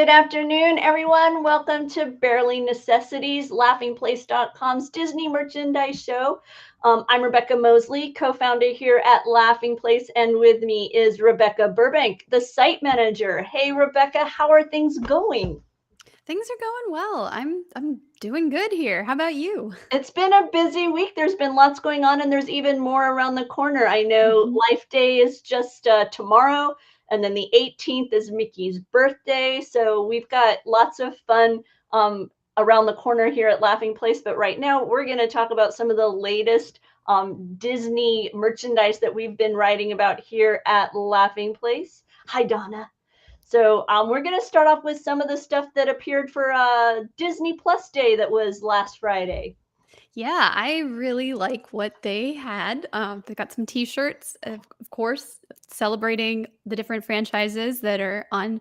Good afternoon, everyone. Welcome to Barely Necessities, laughingplace.com's Disney merchandise show. I'm Rebecca Mosley, co-founder here at Laughing Place, and with me is Rebecca Burbank, the site manager. Hey, Rebecca, how are things going? Things are going well. I'm doing good here. How about you? It's been a busy week. There's been lots going on, and there's even more around the corner. I know Mhm. Life Day is just tomorrow, and then the 18th is Mickey's birthday. So we've got lots of fun around the corner here at Laughing Place. But right now, we're going to talk about some of the latest Disney merchandise that we've been writing about here at Laughing Place. Hi, Donna. So we're going to start off with some of the stuff that appeared for Disney Plus Day that was last Friday. Yeah, I really like what they had. They got some T-shirts, of course, celebrating the different franchises that are on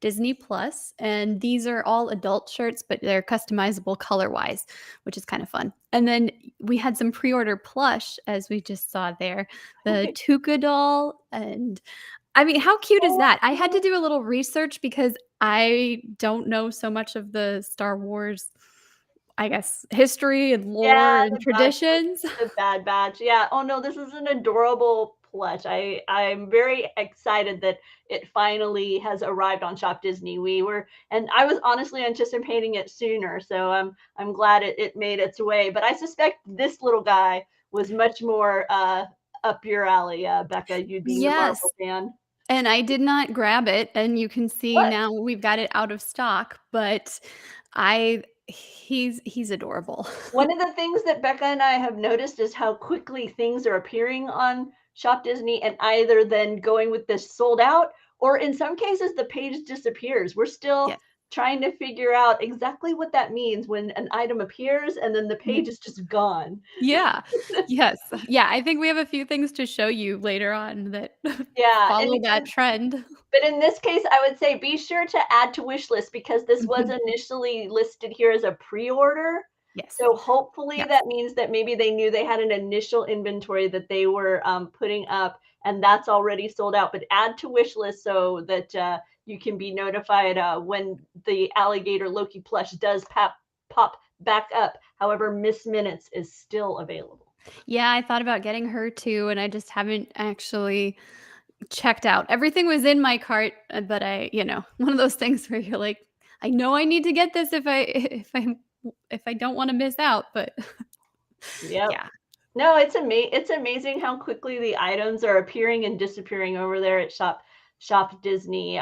Disney Plus, and these are all adult shirts, but they're customizable color-wise, which is kind of fun. And then we had some pre-order plush, as we just saw there, the Okay. Tuca doll, and I mean, how cute is Oh, that? I had to do a little research because I don't know so much of the Star Wars, I guess, history and lore yeah, and traditions. the Bad Batch. Yeah. Oh no, this is an adorable plush. I'm very excited that it finally has arrived on Shop Disney. And I was honestly anticipating it sooner, so I'm glad it made its way. But I suspect this little guy was much more up your alley, Becca. You being the Yes, Marvel fan. and I did not grab it, and you can see What? now we've got it out of stock, but I he's adorable. One of the things that Becca and I have noticed is how quickly things are appearing on Shop Disney and either then going with this sold out, or in some cases, the page disappears. We're still Yes. trying to figure out exactly what that means when an item appears and then the Yeah. page is just gone. Yeah. Yes. Yeah, I think we have a few things to show you later on that Yeah, follow that trend. but in this case, I would say be sure to add to wish list because this was Mhm. initially listed here as a pre-order. Yes. So hopefully Yes. that means that maybe they knew they had an initial inventory that they were putting up, and that's already sold out. But add to wish list so that you can be notified when the alligator Loki plush does pop back up. However, Miss Minutes is still available. Yeah, I thought about getting her too, and I just haven't actually checked out. Everything was in my cart, but one of those things where you're like, I know I need to get this if I don't want to miss out, but Yep. yeah. No, it's amazing how quickly the items are appearing and disappearing over there at Shop Disney.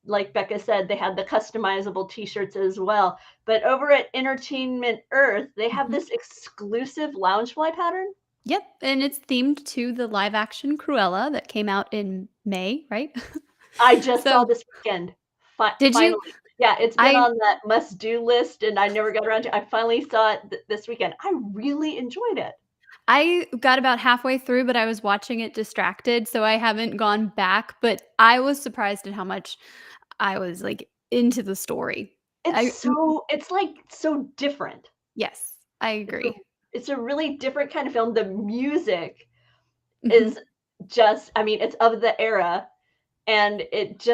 Like Becca said, they had the customizable T-shirts as well. But over at Entertainment Earth, they have Mhm. this exclusive Loungefly pattern. Yep, and it's themed to the live action Cruella that came out in May, right? I just saw So, this weekend. did you? Finally. Yeah, it's been I on that must-do list, and I never got around to. I finally saw it this weekend. I really enjoyed it. I got about halfway through, but I was watching it distracted, so I haven't gone back, but I was surprised at how much I was, like, into the story. I It's like so different. Yes, I It's a agree. it's a really different kind of film. The music Mhm. is just, I mean, it's of the era, and it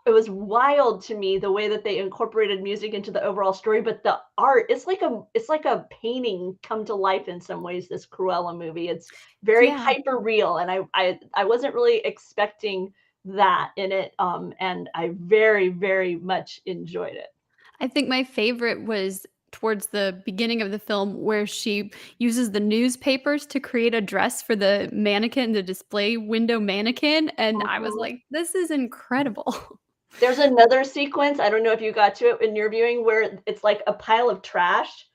was wild to me the way that they incorporated music into the overall story, but the art, it's like a painting come to life in some ways, this Cruella movie. It's very Yeah. hyper real, and I wasn't really expecting that in it, and I very, very much enjoyed it. I think my favorite was towards the beginning of the film where she uses the newspapers to create a dress for the mannequin, the display window mannequin, and I was Mhm. like, "This is incredible." There's another sequence, I don't know if you got to it in your viewing, where it's like a pile of trash,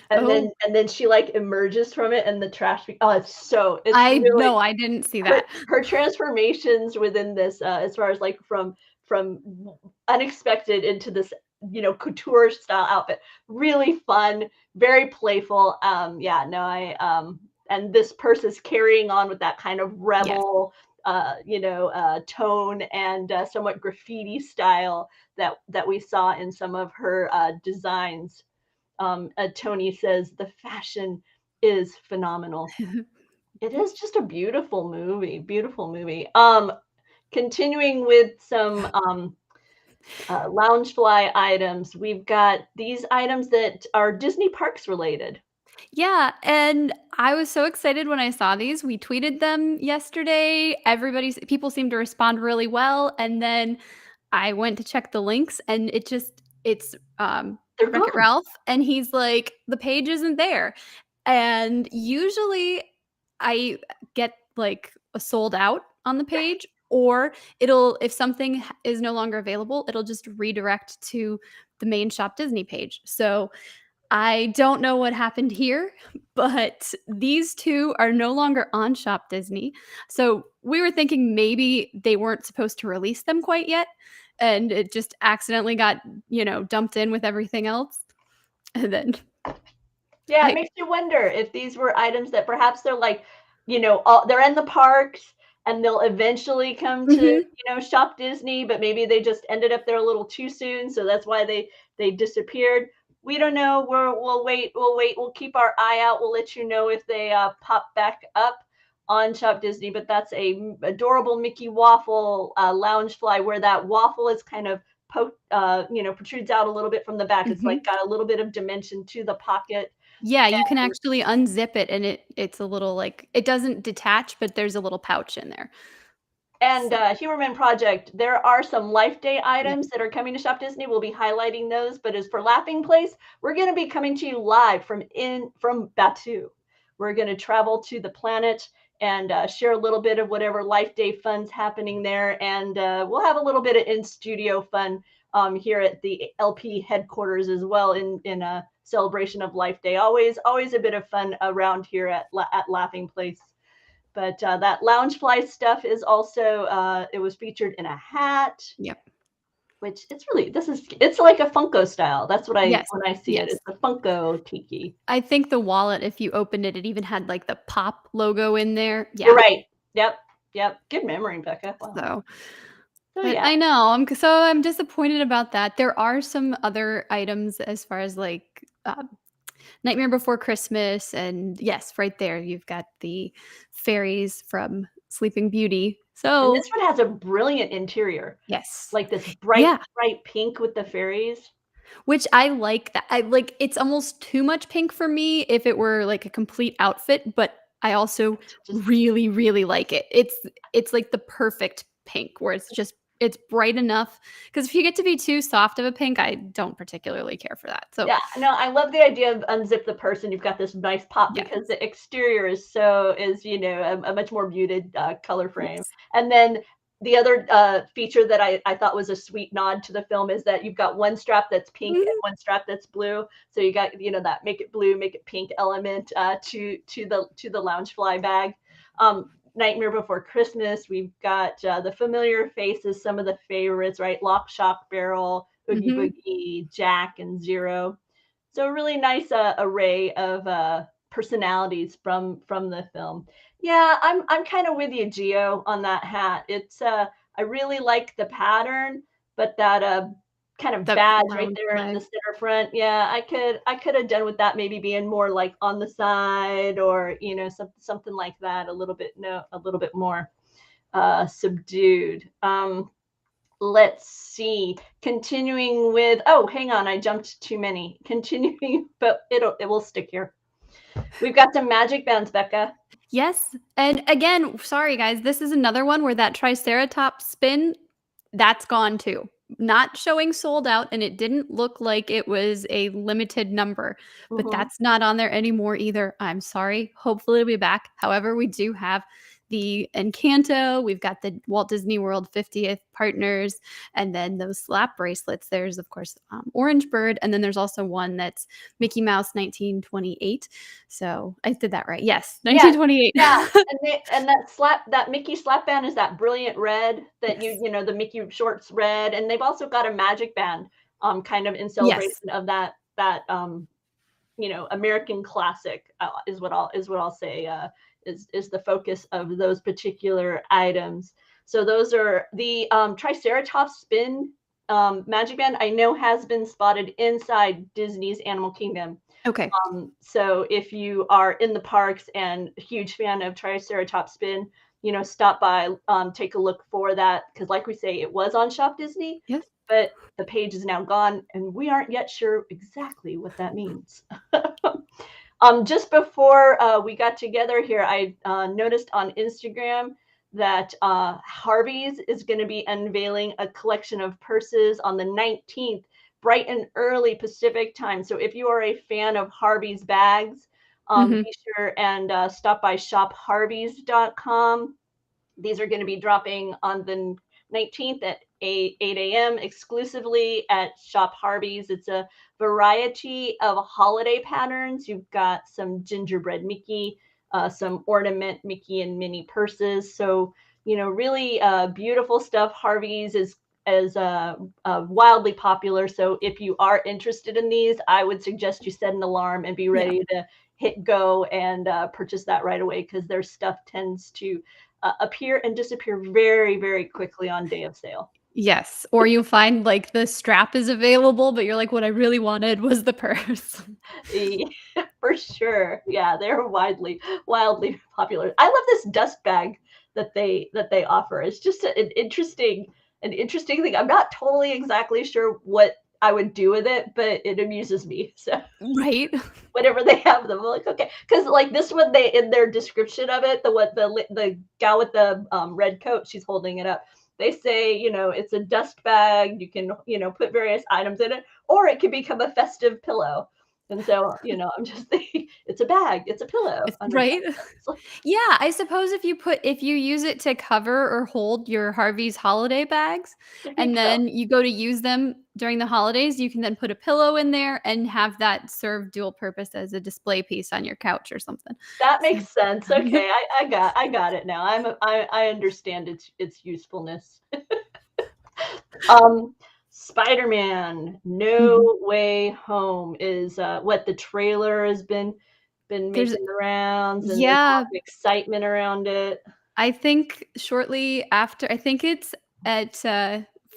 Oh, and then she, like, emerges from it and the trash be oh, it's I really no, I didn't see her that. her transformations within this, as far as, like, from unexpected into this, couture style outfit, really fun, very playful, yeah, no, and this purse is carrying on with that kind of Yes. rebel, tone and, somewhat graffiti style that we saw in some of her, designs. Tony says, "The fashion is phenomenal." It is just a beautiful movie, beautiful movie. Continuing with some, Loungefly items. We've got these items that are Disney parks related. Yeah, and I was so excited when I saw these. We tweeted them yesterday. People seem to respond really well, and then I went to check the links and it's They're Wreck-It gone. Ralph, and he's like, "The page isn't there." And usually I get like a sold out on the page, or it'll if something is no longer available, it'll just redirect to the main Shop Disney page. So I don't know what happened here, but these 2 are no longer on Shop Disney. So we were thinking maybe they weren't supposed to release them quite yet, and it just accidentally got, dumped in with everything else. And then Yeah, it I makes you wonder if these were items that perhaps they're like, they're in the parks and they'll eventually come to, Mhm, Shop Disney, but maybe they just ended up there a little too soon, so that's why they disappeared. We don't know. We'll wait. We'll wait. We'll keep our eye out. We'll let you know if they pop back up on Shop Disney. But that's a adorable Mickey waffle Loungefly, where that waffle is kind of protrudes out a little bit from the back. It's like mhm. got a little bit of dimension to the pocket. Yeah, you can actually unzip it and it's a little, like it doesn't detach, but there's a little pouch in there. And So, Humorman Project, there are some Life Day yeah. items that are coming to Shop Disney. We'll be highlighting those. But as for Laughing Place, we're going to be coming to you live from Batu. We're going to travel to the planet and share a little bit of whatever Life Day fun's happening there, and we'll have a little bit of in studio fun here at the LP headquarters as well in a celebration of Life Day. Always a bit of fun around here at Laughing Place. But that Loungefly stuff is also it was featured in a hat, Yep. which it's like a Funko style. That's what I Yes, when I see it. yes. It's a Funko tiki. I think the wallet, if you opened it, it even had, like, the Pop logo in there. You're Yeah. right. Yep. Yep. Good memory, Becca. Wow. So So but yeah. I know, I'm disappointed about that. There are some other items as far as, like, Nightmare Before Christmas, and yes, right there, you've got the fairies from Sleeping Beauty. And So this one has a brilliant interior, yes. like this Yeah. bright pink with the fairies. Which I like that. I like it's almost too much pink for me if it were like a complete outfit, but I also Just really, really like it. It's like the perfect pink where it's bright enough. Because if you get to be too soft of a pink, I don't particularly care for that. So, Yeah, no, I love the idea of unzip the purse and you've got this nice pop because yes. the exterior is a much more muted color frame. Yes. And then the other feature that I thought was a sweet nod to the film is that you've got one strap that's pink and Mhm, one strap that's blue. So you got that make it blue, make it pink element to the Loungefly bag. Nightmare Before Christmas, we've got the familiar faces, some of the favorites, right? Lock, Shock, Barrel, Oogie mhm. Boogie, Jack, and Zero. So a really nice array of personalities from the film. Yeah, I'm kind of with you, Geo, on that hat. I really like the pattern, but that kind of The badge right lounge there in the flag. center front. Yeah, I could have done with that maybe being more like on the side or something like that. A little bit more subdued. Let's see. Continuing with hang on, I jumped too many. Continuing, but it will stick here. We've got some magic bands, Becca. Yes, and again, sorry guys, this is another one where that triceratops spin, that's gone too. Not showing sold out, and it didn't look like it was a limited number, but Hmm. that's not on there anymore either. I'm sorry. Hopefully it'll be back. However, we do have the Encanto, we've got the Walt Disney World 50th partners, and then those slap bracelets. There's, of course, Orange Bird, and then there's also one that's Mickey Mouse 1928. So I did that right. Yes, Yeah, 1928. yeah, and that Mickey slap band is that brilliant red that Yes. the Mickey shorts red, and they've also got a magic band, kind of in Yes. celebration of that American classic, is what I'll say, is the focus of those particular items. So those are the Triceratops spin magic band. I know has been spotted inside Disney's Animal Kingdom. Okay. So if you are in the parks and a huge fan of Triceratops spin, stop by, take a look for that because, like we say, it was on Shop Disney, Yes. but the page is now gone, and we aren't yet sure exactly what that means. Just before we got together here, I noticed on Instagram that Harvey's is going to be unveiling a collection of purses on the 19th, bright and early Pacific time. So if you are a fan of Harvey's bags, Mhm. be sure and stop by shopharveys.com. These are going to be dropping on the 19th at 8 a.m. exclusively at Shop Harvey's. It's a variety of holiday patterns. You've got some gingerbread Mickey, some ornament Mickey and Minnie purses. So, really beautiful stuff. Harvey's is wildly popular. So if you are interested in these, I would suggest you set an alarm and be Yeah. ready to hit go and purchase that right away, because their stuff tends to appear and disappear very, very quickly on day of sale. Yes, or you find, like, the strap is available, but you're like, "What I really wanted was the purse." For sure. Yeah, they're wildly popular. I love this dust bag that they offer. It's just an interesting thing. I'm not totally exactly sure what I would do with it, but it amuses me. So Right? whenever they have them, I'm like, okay, because like this one, they in their description of it, the gal with the red coat, she's holding it up. They say, it's a dust bag. You can, put various items in it, or it can become a festive pillow. And so, I'm just thinking, it's a bag, it's a pillow It's under right? that. Yeah, I suppose if you use it to cover or hold your Harvey's holiday bags, There you and go. then you go to use them during the holidays, you can then put a pillow in there and have that serve dual purpose as a display piece on your couch or something. That So makes sense. Okay, I got it now. I understand its usefulness. Um, Spider-Man: No Mhm. Way Home is what the trailer has been There's making the rounds, and there's a lot yeah, of excitement around it. I think shortly after I think it's at,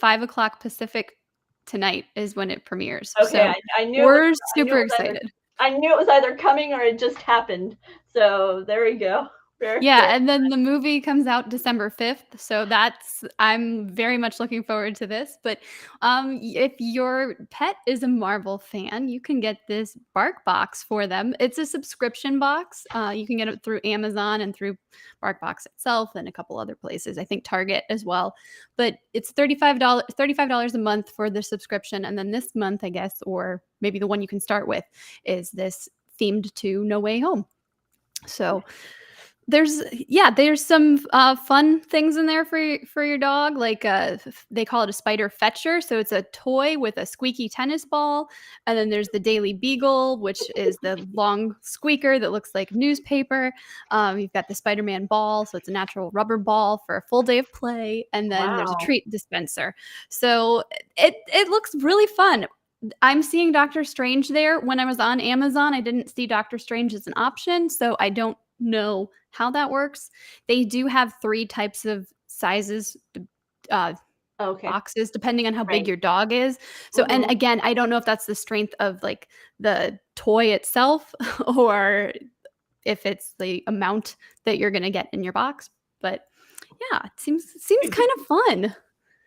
5 o'clock Pacific tonight is when it premieres, Okay, so I knew it was we're I knew super it was either excited. I knew it was either coming or it just happened. So there we go. Very, Yeah, very and then the movie comes out December 5th, so I'm very much looking forward to this, but, if your pet is a Marvel fan, you can get this Bark Box for them. It's a subscription box, you can get it through Amazon and through BarkBox itself and a couple other places, I think Target as well, but it's $35 a month for the subscription, and then this month, I guess, or maybe the one you can start with, is this themed to No Way Home. So there's some, fun things in there for your dog, like, they call it a spider fetcher, so it's a toy with a squeaky tennis ball, and then there's the Daily Beagle, which is the long squeaker that looks like newspaper. You've got the Spider-Man ball, so it's a natural rubber ball for a full day of play, and then there's a wow. treat dispenser. So it looks really fun. I'm seeing Doctor Strange there. When I was on Amazon, I didn't see Doctor Strange as an option, so I don't know how that works. They do have 3 types of sizes, uh, Okay, boxes, depending on how big right. your dog is. So and Mhm. again, I don't know if that's the strength of, like, the toy itself or if it's the amount that you're gonna get in your box, but yeah, it seems kind of fun.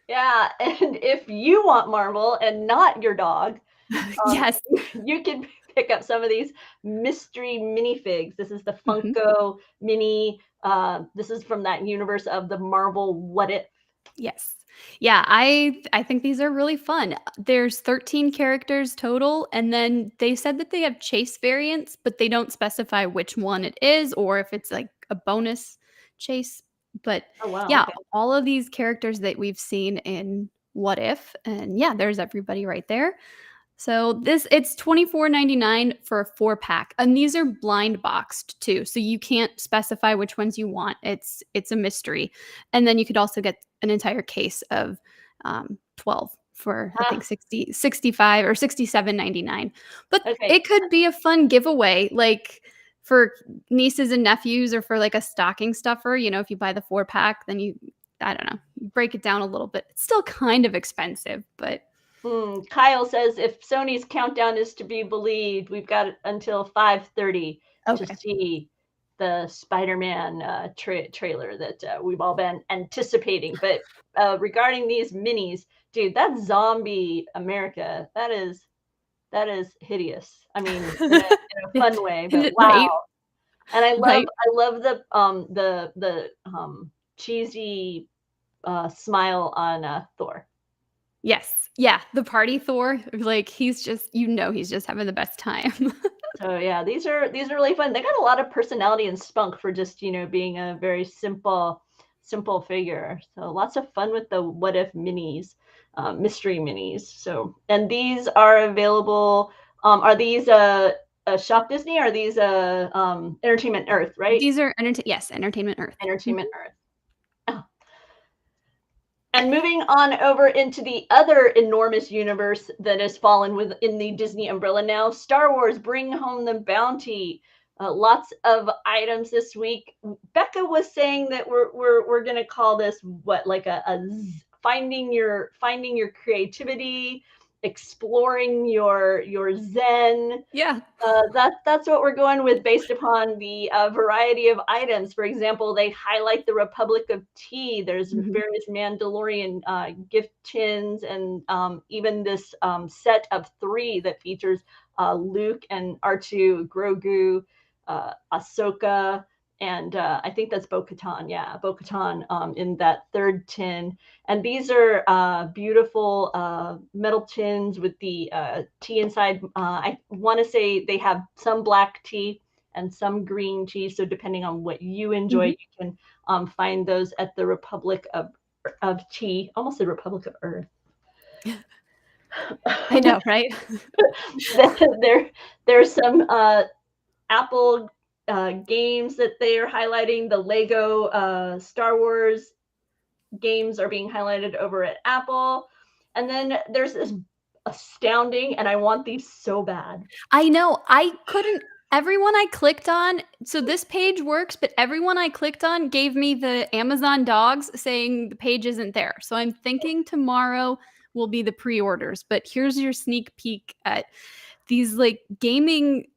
Yeah, and if you want Marvel and not your dog, um, Yes. you can pick up some of these mystery minifigs. This is the Mhm. Funko Mini. This is from that universe of the Marvel What If. Yes. Yeah, I think these are really fun. There's 13 characters total, and then they said that they have chase variants, but they don't specify which one it is or if it's like a bonus chase. But Oh wow, yeah, okay. all of these characters that we've seen in What If, and yeah, there's everybody right there. So it's 24.99 for a 4-pack, and these are blind boxed too, so you can't specify which ones you want. It's a mystery, and then you could also get an entire case of 12 for I think Ah, 65 or 67.99. But okay. it could be a fun giveaway, like for nieces and nephews, or for like a stocking stuffer. If you buy the 4-pack, then I don't know, you break it down a little bit. It's still kind of expensive, but Kyle says if Sony's countdown is to be believed, we've got until 5:30 to okay. see the Spider-Man trailer that we've all been anticipating. But regarding these minis, dude, that zombie America, that is hideous. I mean, in a fun way, but wow. Right, And right. I love the cheesy smile on Thor. Yes. Yeah, the party Thor, like, he's just he's just having the best time. So yeah, these are really fun. They got a lot of personality and spunk for just, being a very simple figure. So lots of fun with the what if minis, mystery minis. So and these are available. Are these Shop Disney? Or are these Entertainment Earth? Right, These are Entertainment Earth. Entertainment Mhm. Earth. Oh. And moving on over into the other enormous universe that has fallen within the Disney umbrella now, Star Wars: Bring Home the Bounty. Lots of items this week. Becca was saying that we're gonna call this what, like finding your creativity, exploring your zen. Yeah. That's what we're going with based upon the variety of items. For example, they highlight the Republic of Tea. There's Mhm. various Mandalorian gift tins, and even this set of 3 that features Luke and R2, Grogu, Ahsoka, and I think that's Bo-Katan. Yeah, Bo-Katan in that 3rd tin. And these are beautiful metal tins with the tea inside. I want to say they have some black tea and some green tea. So depending on what you enjoy, Mhm. you can find those at the Republic of Tea. Almost the Republic of Earth. I know, right? there, there's some Apple games that they are highlighting. The Lego Star Wars games are being highlighted over at Apple. And then there's this astounding, and I want these so bad. I know, I couldn't everyone I clicked on so this page works, but everyone I clicked on gave me the Amazon dogs saying the page isn't there. So I'm thinking tomorrow will be the pre-orders, but here's your sneak peek at these, like, gaming,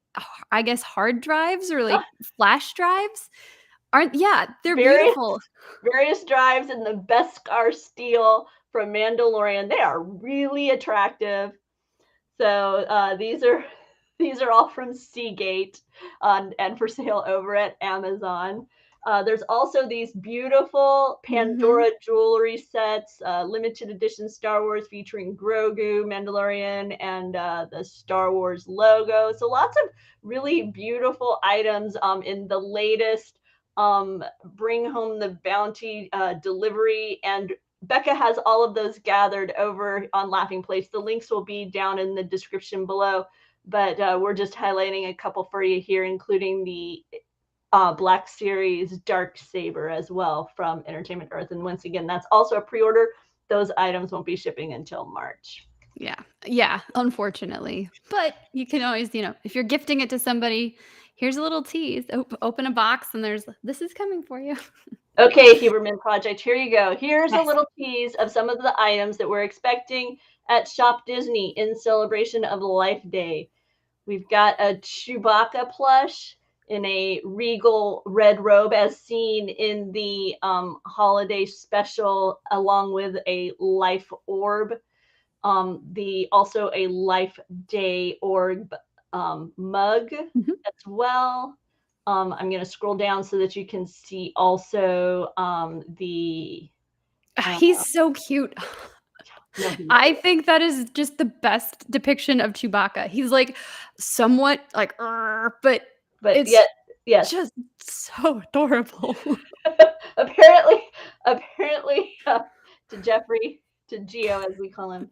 I guess, hard drives or, like, flash drives. Aren't yeah, they're various beautiful. various drives in the Beskar steel from Mandalorian. They are really attractive. So these are all from Seagate and for sale over at Amazon. There's also these beautiful Mhm. Pandora jewelry sets, limited edition Star Wars featuring Grogu, Mandalorian, and the Star Wars logo. So lots of really beautiful items in the latest Bring Home the Bounty delivery. And Becca has all of those gathered over on Laughing Place. The links will be down in the description below, but we're just highlighting a couple for you here, including the Black Series Dark Saber as well from Entertainment Earth. And once again, that's also a pre-order. Those items won't be shipping until March. Yeah. Yeah, unfortunately. But you can always, if you're gifting it to somebody, here's a little tease. Open a box and there's this is coming for you. Okay, Huberman Project, here you go. Here's a Yes. little tease of some of the items that we're expecting at Shop Disney in celebration of Life Day. We've got a Chewbacca plush in a regal red robe, as seen in the holiday special, along with a life orb. The also a Life Day orb mug Mhm. as well. I'm going to scroll down so that you can see also the. Uh, He's so cute. no, he's I think that is just the best depiction of Chewbacca. He's like somewhat like, "Arr," but but it's yet, yes. just so adorable. apparently, apparently, to Jeffrey, to Geo as we call him,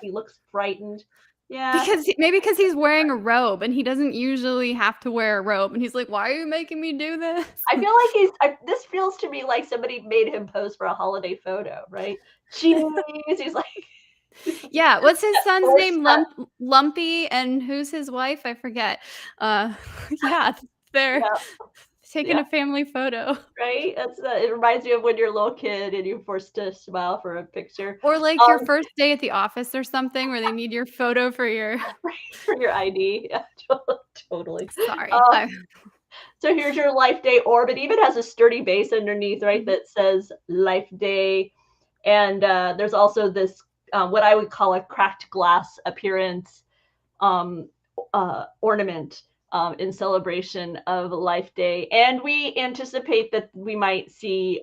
he looks frightened. Yeah, Because he's wearing a robe and he doesn't usually have to wear a robe, and he's like, "Why are you making me do this?" I feel like this feels to me like somebody made him pose for a holiday photo, right? Cheese. He's like Yeah, what's his son's horse. name? Lumpy, and who's his wife? I forget. Uh, yeah, they're Yeah, taking yeah, a family photo. right. That's it. Reminds me of when you're a little kid and you're forced to smile for a picture. Or, like, your Um, first day at the office or something where they need your photo for your for your ID. Yeah, totally. sorry, Um, I So here's your Life Day orb. It even has a sturdy base underneath, right, Mhm. that says Life Day. And there's also this what I would call a cracked glass appearance ornament in celebration of Life Day. And we anticipate that we might see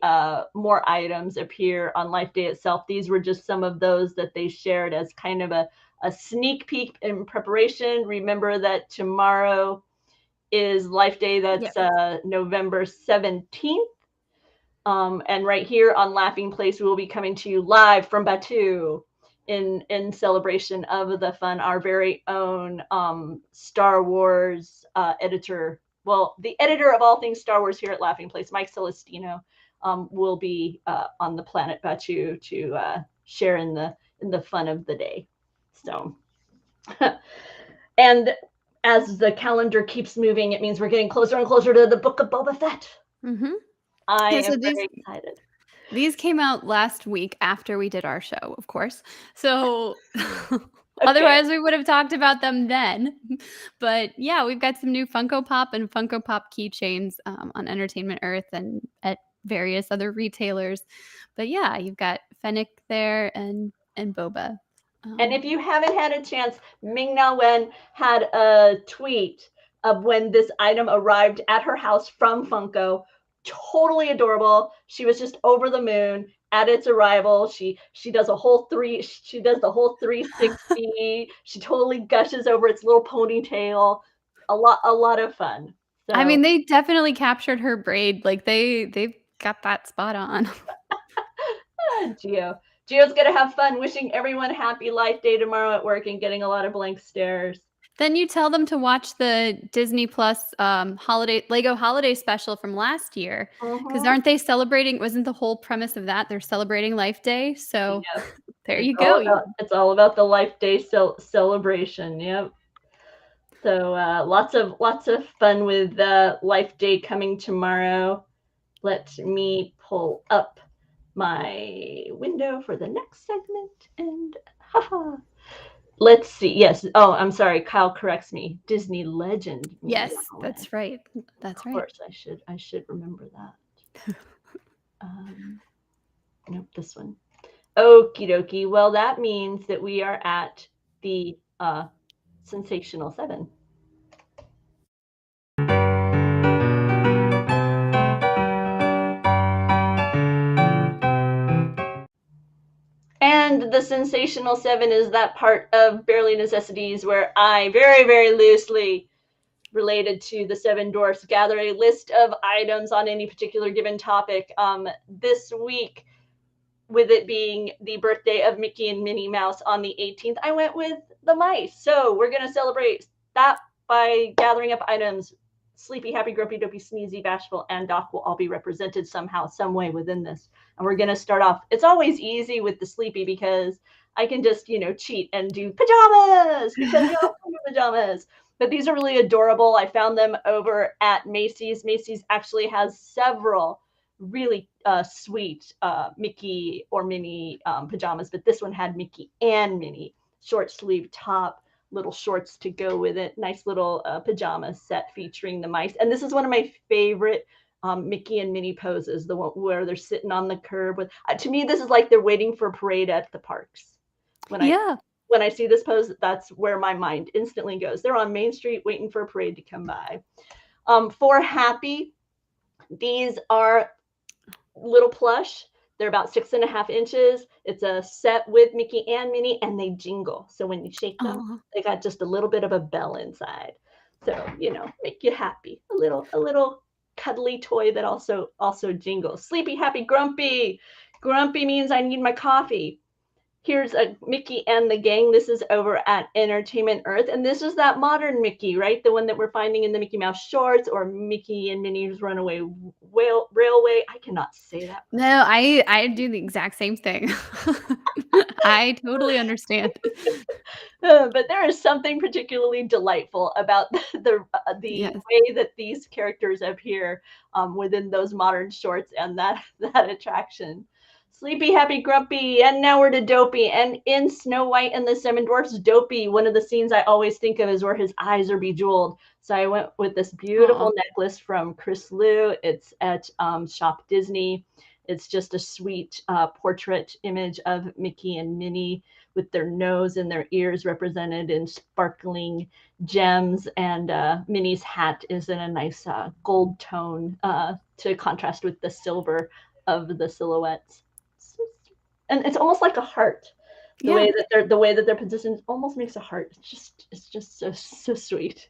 more items appear on Life Day itself. These were just some of those that they shared as kind of a sneak peek in preparation. Remember that tomorrow is Life Day. That's November 17th. And right here on Laughing Place, we will be coming to you live from Batu in celebration of the fun. Our very own Star Wars editor, well, the editor of all things Star Wars here at Laughing Place, Mike Celestino, will be on the planet Batu to share in the fun of the day. So, and as the calendar keeps moving, it means we're getting closer and closer to the Book of Boba Fett. Mm-hmm. I am very excited. These came out last week after we did our show, of course. So otherwise we would have talked about them then. But yeah, we've got some new Funko Pop and Funko Pop keychains on Entertainment Earth and at various other retailers. But yeah, you've got Fennec there and Boba. And if you haven't had a chance, Ming Na Wen had a tweet of when this item arrived at her house from Funko. Totally adorable. She was just over the moon at its arrival. She does the whole 360. She totally gushes over its little ponytail. A lot of fun. So, I mean, they definitely captured her braid. Like they've got that spot on. Gio's gonna have fun. Wishing everyone happy Life Day tomorrow at work and getting a lot of blank stares. Then you tell them to watch the Disney Plus Lego holiday special from last year, because aren't they celebrating? Wasn't the whole premise of that they're celebrating Life Day? So there you go. It's all about the Life Day celebration. Yep. So lots of fun with Life Day coming tomorrow. Let me pull up my window for the next segment and haha. Let's see. Yes. Oh, I'm sorry. Kyle corrects me. Disney Legend. Yes, that's right. That's right. Of course, I should remember that. Nope, this one. Okie dokie. Well, that means that we are at the Sensational Seven. And the Sensational Seven is that part of Barely Necessities where I very, very loosely related to the Seven Dwarfs gather a list of items on any particular given topic. This week, with it being the birthday of Mickey and Minnie Mouse on the 18th, I went with the mice. So we're going to celebrate that by gathering up items. Sleepy, Happy, Grumpy, Dopey, Sneezy, Bashful, and Doc will all be represented somehow, some way within this. And we're going to start off. It's always easy with the Sleepy because I can just, cheat and do pajamas because we all come in pajamas. But these are really adorable. I found them over at Macy's. Macy's actually has several really sweet Mickey or Minnie pajamas, but this one had Mickey and Minnie, short sleeve top, little shorts to go with it, nice little pajama set featuring the mice. And this is one of my favorite Mickey and Minnie poses, the one where they're sitting on the curb with, to me, this is like they're waiting for a parade at the parks. When I see this pose, that's where my mind instantly goes. They're on Main Street waiting for a parade to come by. For Happy, these are little plush. They're about 6.5 inches. It's a set with Mickey and Minnie, and they jingle. So when you shake them, they got just a little bit of a bell inside. So, make you happy. A little cuddly toy that also jingles. Sleepy, Happy, Grumpy. Grumpy means I need my coffee. Here's a Mickey and the Gang. This is over at Entertainment Earth. And this is that modern Mickey, right? The one that we're finding in the Mickey Mouse shorts or Mickey and Minnie's Runaway Railway. I cannot say that. No, I do the exact same thing. I totally understand. But there is something particularly delightful about the way that these characters appear within those modern shorts and that attraction. Sleepy, Happy, Grumpy, and now we're to Dopey. And in Snow White and the Seven Dwarfs, Dopey, one of the scenes I always think of is where his eyes are bejeweled. So I went with this beautiful necklace from Chris Liu. It's at Shop Disney. It's just a sweet portrait image of Mickey and Minnie with their nose and their ears represented in sparkling gems. And Minnie's hat is in a nice gold tone to contrast with the silver of the silhouettes. And it's almost like a heart. Yeah. The way that they're positioned almost makes a heart. It's just so sweet.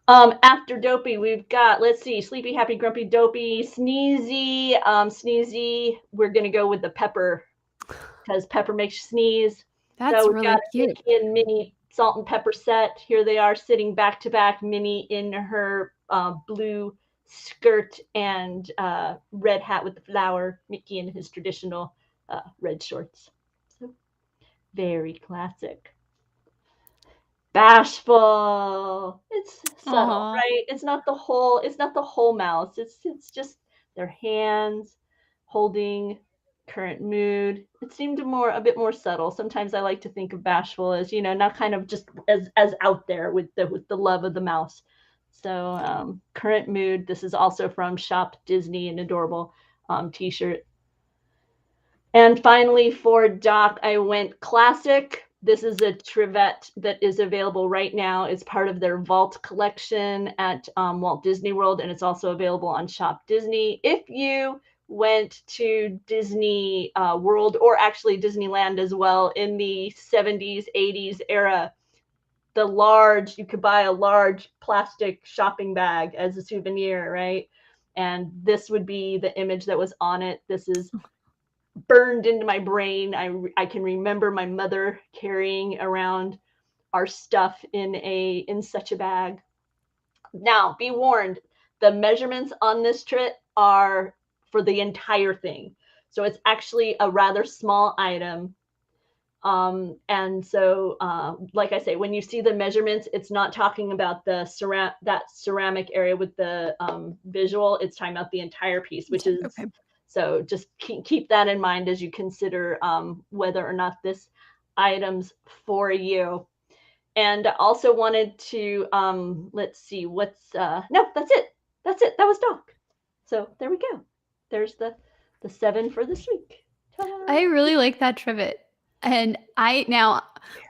After Dopey, we've got, let's see, Sleepy, Happy, Grumpy, Dopey, Sneezy. Sneezy, we're going to go with the pepper because pepper makes you sneeze. That's So we've got really cute. Mickey and Minnie salt and pepper set. Here they are sitting back to back. Minnie in her blue skirt and red hat with the flower. Mickey in his traditional red shorts. So very classic. Bashful. It's subtle, Aw. right? It's not the whole mouse. It's just their hands holding current mood. It seemed a bit more subtle. Sometimes I like to think of bashful as, not kind of just as out there with the love of the mouse. So current mood. This is also from Shop Disney, an adorable t-shirt. And finally, for Doc, I went classic. This is a trivet that is available right now. It's part of their Vault collection at Walt Disney World, and it's also available on Shop Disney. If you went to Disney World, or actually Disneyland as well, in the 70s, 80s era, you could buy a large plastic shopping bag as a souvenir, right? And this would be the image that was on it. This is burned into my brain. I can remember my mother carrying around our stuff in such a bag. Now, be warned, the measurements on this trip are for the entire thing. So it's actually a rather small item. And so, like I say, when you see the measurements, it's not talking about that ceramic area with the visual. It's talking about the entire piece, which is Okay. so just keep that in mind as you consider whether or not this item's for you. And I also wanted to, let's see, no, that's it. That's it. That was Doc. So there we go. There's the 7 for this week. Ta-da. I really like that trivet. And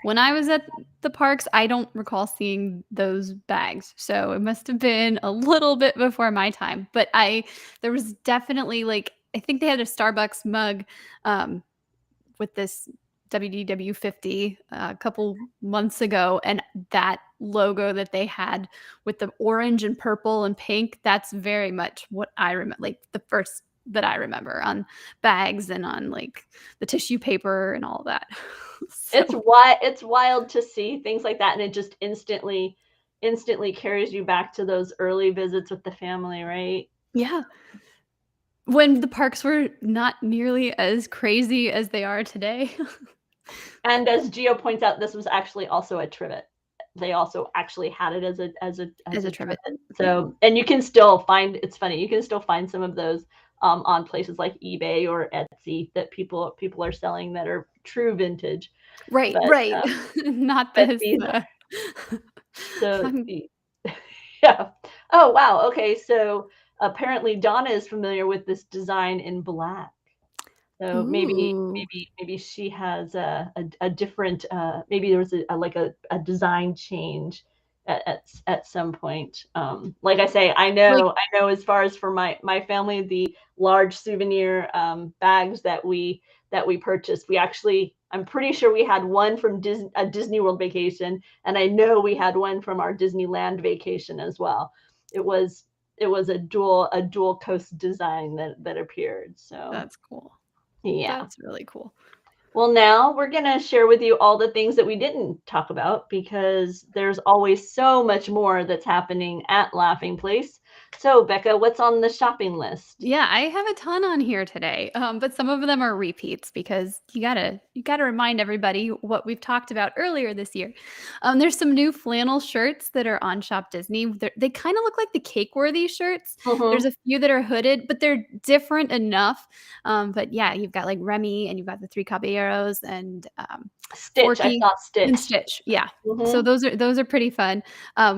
when I was at the parks, I don't recall seeing those bags. So it must have been a little bit before my time. But there was definitely I think they had a Starbucks mug with this WDW 50 a couple months ago. And that logo that they had with the orange and purple and pink, that's very much what I remember, like the first that I remember on bags and on the tissue paper and all that. So It's wild to see things like that, and it just instantly carries you back to those early visits with the family, right? yeah, when the parks were not nearly as crazy as they are today. And as Gio points out, this was actually also a trivet. They also actually had it as As a a trivet. trivet. Yeah. So, and you can still find, it's funny, you can still find some of those on places like eBay or Etsy that people are selling that are true vintage. Right, But right. Not but this. these are so I'm yeah. Oh wow. Okay, so apparently Donna is familiar with this design in black. So Ooh. maybe she has a different maybe there was a design change at some point. Like I say, Like I know as far as for my family, the large souvenir bags that we purchased, I'm pretty sure we had one from a Disney World vacation, and I know we had one from our Disneyland vacation as well. It was a dual coast design that appeared. So That's cool. yeah. That's really cool. Well, now we're going to share with you all the things that we didn't talk about because there's always so much more that's happening at Laughing Place. So, Becca, what's on the shopping list? Yeah, I have a ton on here today, but some of them are repeats because you gotta remind everybody what we've talked about earlier this year. There's some new flannel shirts that are on Shop Disney. They kind of look like the Cakeworthy shirts. There's Mm-hmm. a few that are hooded, but they're different enough. But yeah, you've got like Remy and you've got the Three Caballeros and Stitch. I Forky saw and Stitch. Stitch. Yeah. So Mm-hmm. those are pretty fun.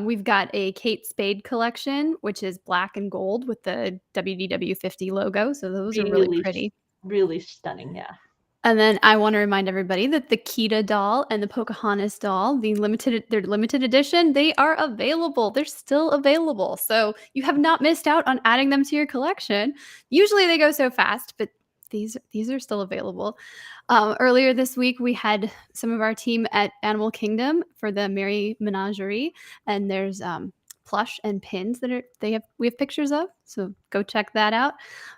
We've got a Kate Spade collection, which is black and gold with the WDW 50 logo. So those are really Really, pretty. really stunning. Yeah. And then I wanna remind everybody that the Kida doll and the Pocahontas doll, their limited edition, they are available. They're still available. So you have not missed out on adding them to your collection. Usually they go so fast, but these are still available. Earlier this week, we had some of our team at Animal Kingdom for the Merry Menagerie, and there's plush and pins we have pictures of. So go check that out.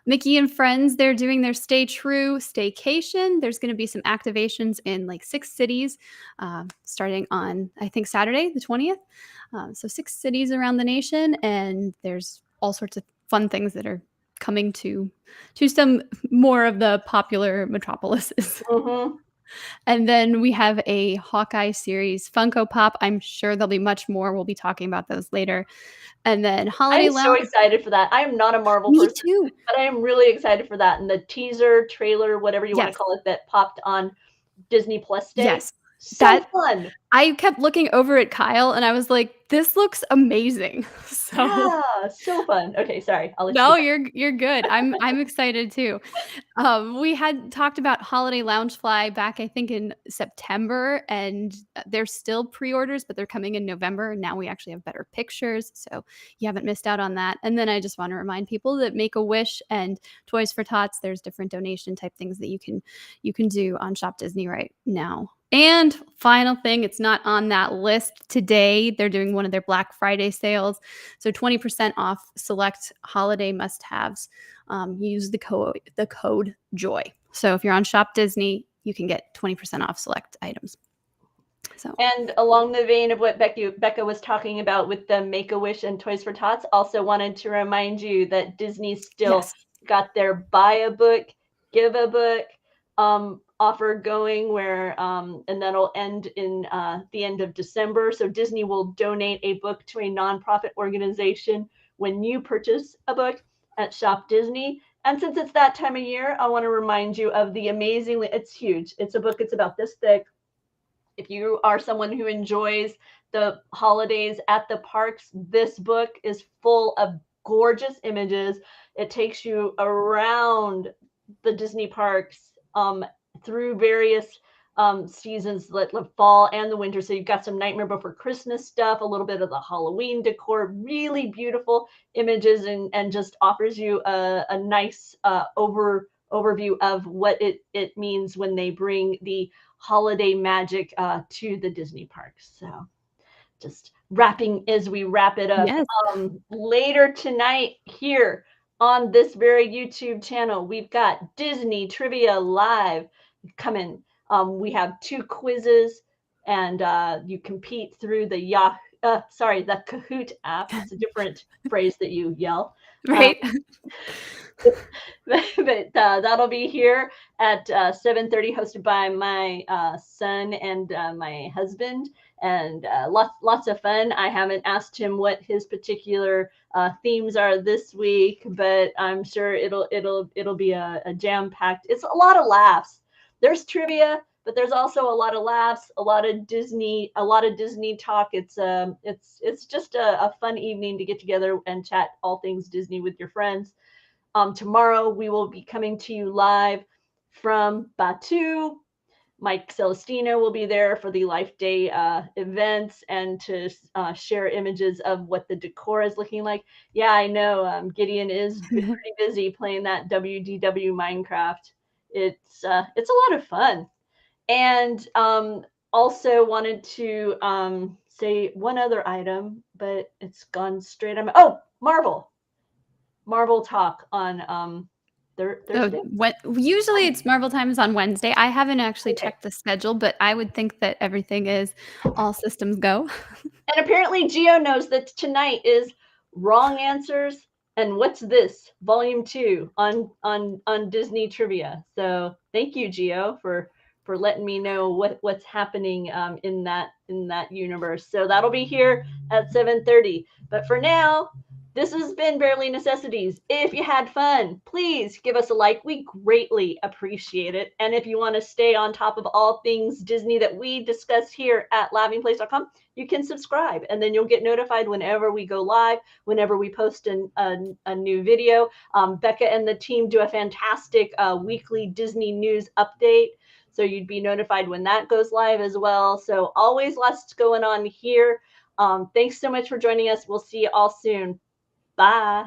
Mickey and Friends, they're doing their Stay True staycation. There's going to be some activations in like 6 cities, starting on I think Saturday the 20th. So 6 cities around the nation, and there's all sorts of fun things that are coming to some more of the popular metropolises. Mm-hmm. And then we have a Hawkeye series Funko Pop. I'm sure there'll be much more. We'll be talking about those later. And then Holiday I'm so Lounge. excited for that. I am not a Marvel Me person, too. but I am really excited for that. And the teaser, trailer, whatever you want to Yes. call it, that popped on Disney Plus Day. Yes. So That fun. I kept looking over at Kyle and I was like, this looks amazing. So Yeah, so fun. Okay, sorry. I'll let you no, go. you're good. I'm excited too. We had talked about Holiday Loungefly back, I think, in September, and there's still pre-orders, but they're coming in November. And now we actually have better pictures, so you haven't missed out on that. And then I just want to remind people that Make a Wish and Toys for Tots, there's different donation type things that you can do on Shop Disney right now. And final thing, it's not on that list today. They're doing one of their Black Friday sales, so 20% off select holiday must-haves. Use the code JOY. So if you're on Shop Disney, you can get 20% off select items. So And along the vein of what Becca was talking about with the Make-A-Wish and Toys for Tots, also wanted to remind you that Disney still yes, got their buy a book, give a book offer going where, and that'll end in the end of December. So Disney will donate a book to a nonprofit organization when you purchase a book at Shop Disney. And since it's that time of year, I want to remind you of the amazingly, it's huge. It's a book, it's about this thick. If you are someone who enjoys the holidays at the parks, this book is full of gorgeous images. It takes you around the Disney parks through various seasons, like the fall and the winter. So you've got some Nightmare Before Christmas stuff, a little bit of the Halloween decor, really beautiful images, and just offers you a nice overview of what it means when they bring the holiday magic to the Disney parks. So just wrapping as we wrap it up. yes. Later tonight here on this very YouTube channel, we've got Disney Trivia Live coming. We have 2 quizzes, and you compete through the the Kahoot app. It's a different phrase that you yell. Right. But that'll be here at 7:30, hosted by my son and my husband, and lots of fun. I haven't asked him what his particular themes are this week, but I'm sure it'll be a jam packed. It's a lot of laughs. There's trivia, but there's also a lot of laughs, a lot of Disney talk. It's just a fun evening to get together and chat all things Disney with your friends. Tomorrow we will be coming to you live from Batu. Mike Celestino will be there for the Life Day events and to share images of what the decor is looking like. Yeah, I know Gideon is pretty busy playing that WDW Minecraft. It's a lot of fun. And also wanted to say one other item, but it's gone straight on. Oh, Marvel talk on Thursday. Usually it's Marvel Times on Wednesday. I haven't actually Okay. checked the schedule, but I would think that everything is all systems go. And apparently Geo knows that tonight is Wrong Answers and What's This Volume 2 on Disney Trivia. So thank you, Geo, for letting me know what's happening in that universe. So that'll be here at 7:30. But for now, this has been Barely Necessities. If you had fun, please give us a like. We greatly appreciate it. And if you want to stay on top of all things Disney that we discuss here at laughingplace.com, you can subscribe, and then you'll get notified whenever we go live, whenever we post a new video. Becca and the team do a fantastic weekly Disney news update so you'd be notified when that goes live as well. So always lots going on here. Thanks so much for joining us. We'll see you all soon. Bye.